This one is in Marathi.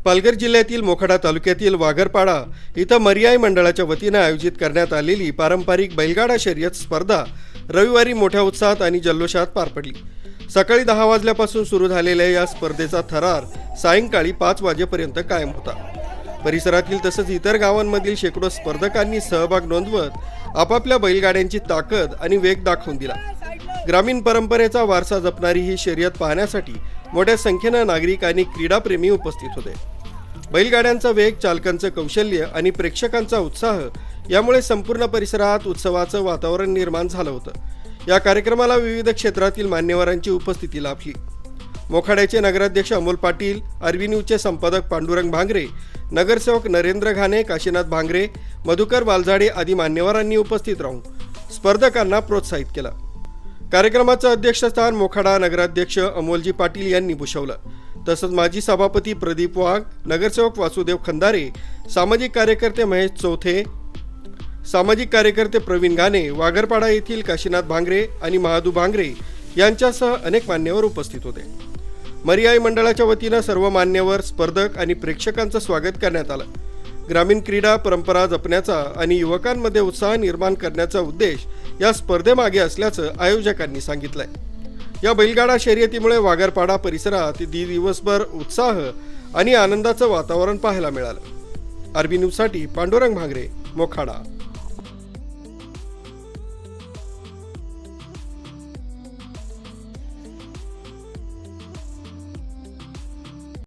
पालघर जिल्ह्यातील मोखाडा तालुक्यातील वाघरपाडा इथं मर्याई मंडळाच्या वतीनं आयोजित करण्यात आलेली पारंपरिक बैलगाडा शर्यत स्पर्धा रविवारी मोठ्या उत्साहात आणि जल्लोषात पार पडली। सकाळी 10 वाजल्यापासून सुरू झालेल्या या स्पर्धेचा थरार सायंकाळी 5 वाजेपर्यंत कायम होता। परिसरातील तसंच इतर गावांमधील शेकडो स्पर्धकांनी सहभाग नोंदवत आपापल्या बैलगाड्यांची ताकद आणि वेग दाखवून दिला। ग्रामीण परंपरेचा वारसा जपणारी ही शर्यत पाहण्यासाठी मोठ्या संख्येनं नागरिक आणि क्रीडाप्रेमी उपस्थित होते। बैलगाड्यांचा वेग, चालकांचं कौशल्य आणि प्रेक्षकांचा उत्साह यामुळे संपूर्ण परिसरात उत्सवाचं वातावरण निर्माण झालं होतं। या कार्यक्रमाला विविध क्षेत्रातील मान्यवरांची उपस्थिती लाभली। मोखाड्याचे नगराध्यक्ष अमोल पाटील, आरबी न्यूजचे संपादक पांडुरंग भांगरे, नगरसेवक नरेंद्र घाणे, काशीनाथ भांगरे, मधुकर वालझाडे आदी मान्यवरांनी उपस्थित राहून स्पर्धकांना प्रोत्साहित केलं। कार्यक्रमाचं अध्यक्षस्थान मोखाडा नगराध्यक्ष अमोलजी पाटील यांनी भूषवलं। तसंच माजी सभापती प्रदीप वाघ, नगरसेवक वासुदेव खंदारे, सामाजिक कार्यकर्ते महेश चौथे, सामाजिक कार्यकर्ते प्रवीण घाणे, वाघरपाडा येथील काशीनाथ भांगरे आणि महादू भांगरे यांच्यासह अनेक मान्यवर उपस्थित होते। मर्याई मंडळाच्या वतीनं सर्व मान्यवर, स्पर्धक आणि प्रेक्षकांचं स्वागत करण्यात आलं। ग्रामीण क्रीडा परंपरा जपण्याचा आणि युवकांमध्ये उत्साह निर्माण करण्याचा उद्देश या स्पर्धेमागे असल्याचं आयोजकांनी सांगितलंय। या बैलगाडा शर्यतीमुळे वाघरपाडा परिसरात दिवसभर उत्साह आणि आनंदाचं वातावरण पाहायला मिळालं। आरबी न्यूजसाठी पांडुरंग भांगरे, मोखाडा।